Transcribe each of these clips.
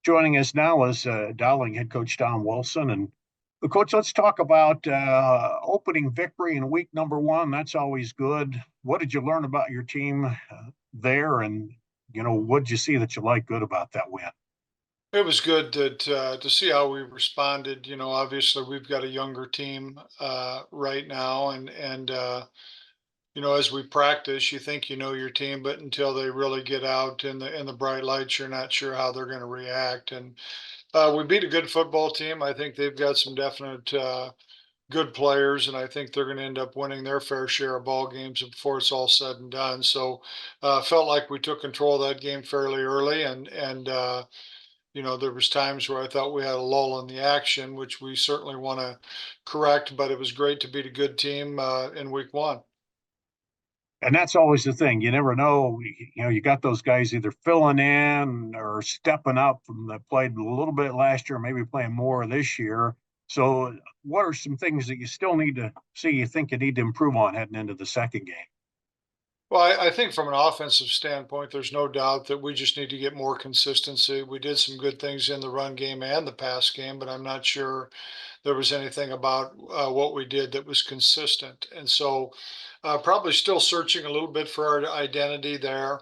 Joining us now is Dowling head coach Don Wilson. And coach, let's talk about opening victory in week number one. That's always good. What did you learn about your team there? And, what did you see that you liked good about that win? It was good to see how we responded. Obviously we've got a younger team right now, and as we practice, you think you know your team, but until they really get out in the bright lights, you're not sure how they're going to react. And we beat a good football team. I think they've got some definite good players, and I think they're going to end up winning their fair share of ball games before it's all said and done. So, felt like we took control of that game fairly early, and there was times where I thought we had a lull in the action, which we certainly want to correct. But it was great to beat a good team in week one. And that's always the thing. You never know. You got those guys either filling in or stepping up from that played a little bit last year, maybe playing more this year. So, what are some things that you still need to see? You think you need to improve on heading into the second game? Well, I think from an offensive standpoint, there's no doubt that we just need to get more consistency. We did some good things in the run game and the pass game, but I'm not sure there was anything about what we did that was consistent. And so, probably still searching a little bit for our identity there.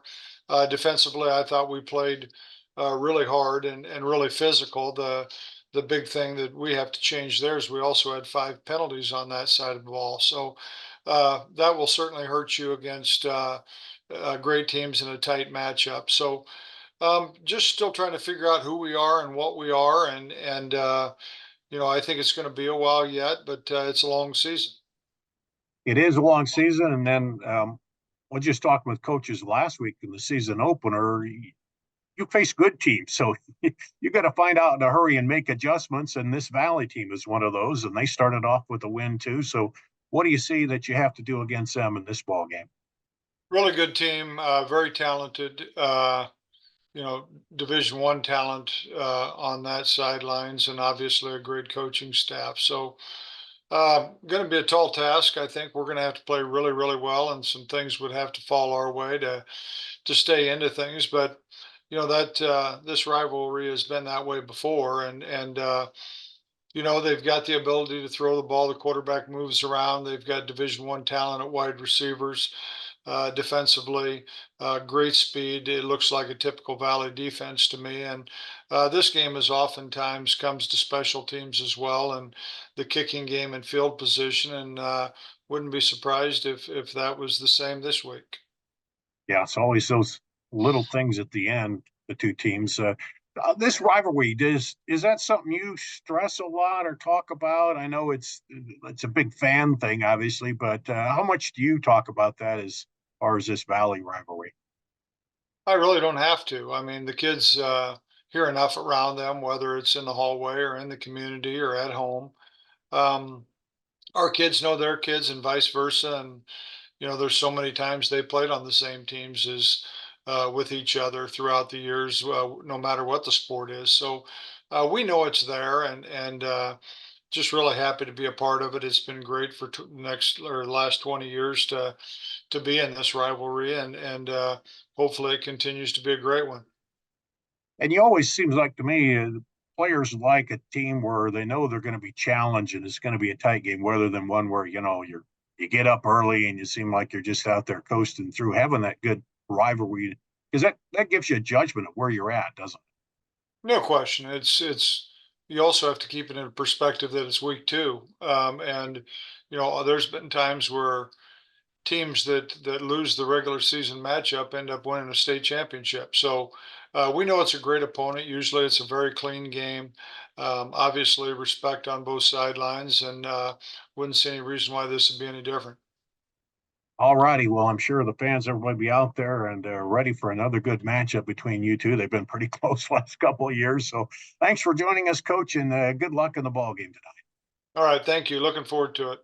Defensively, I thought we played really hard and really physical. The big thing that we have to change there is we also had 5 penalties on that side of the ball. So that will certainly hurt you against great teams in a tight matchup. So just still trying to figure out who we are and what we are, and I think it's going to be a while yet, but it's a long season. It is a long season, and then we're just talking with coaches last week in the season opener. You face good teams, so you got to find out in a hurry and make adjustments. And this Valley team is one of those, and they started off with a win too. So, what do you see that you have to do against them in this ball game? Really good team, very talented. Division One talent on that sidelines, and obviously a great coaching staff. So, going to be a tall task. I think we're going to have to play really, really well, and some things would have to fall our way to stay into things. But that this rivalry has been that way before, and they've got the ability to throw the ball. The quarterback moves around. They've got Division One talent at wide receivers. Defensively, great speed. It looks like a typical Valley defense to me. And this game is oftentimes comes to special teams as well, and the kicking game and field position. And wouldn't be surprised if that was the same this week. Yeah, it's always those little things at the end. The two teams. This rivalry is that something you stress a lot or talk about? I know it's a big fan thing, obviously, but how much do you talk about that as far as this Valley rivalry? I really don't have to. I mean, the kids hear enough around them, whether it's in the hallway or in the community or at home. Um, our kids know their kids and vice versa. And, there's so many times they played on the same teams as with each other throughout the years, no matter what the sport is. So we know it's there, and just really happy to be a part of it. It's been great for next or last 20 years to be in this rivalry, and hopefully it continues to be a great one. And you always seems like to me, players like a team where they know they're going to be challenged and it's going to be a tight game, rather than one where you get up early and you seem like you're just out there coasting through. Having that good rivalry, because that gives you a judgment of where you're at, doesn't No question. It's you also have to keep it in perspective that it's week two, and there's been times where teams that lose the regular season matchup end up winning a state championship. So we know it's a great opponent. Usually, it's a very clean game. Obviously, respect on both sidelines, and wouldn't see any reason why this would be any different. All righty. Well, I'm sure the fans, everybody be out there and ready for another good matchup between you two. They've been pretty close last couple of years. So thanks for joining us, Coach, and good luck in the ball game tonight. All right, thank you. Looking forward to it.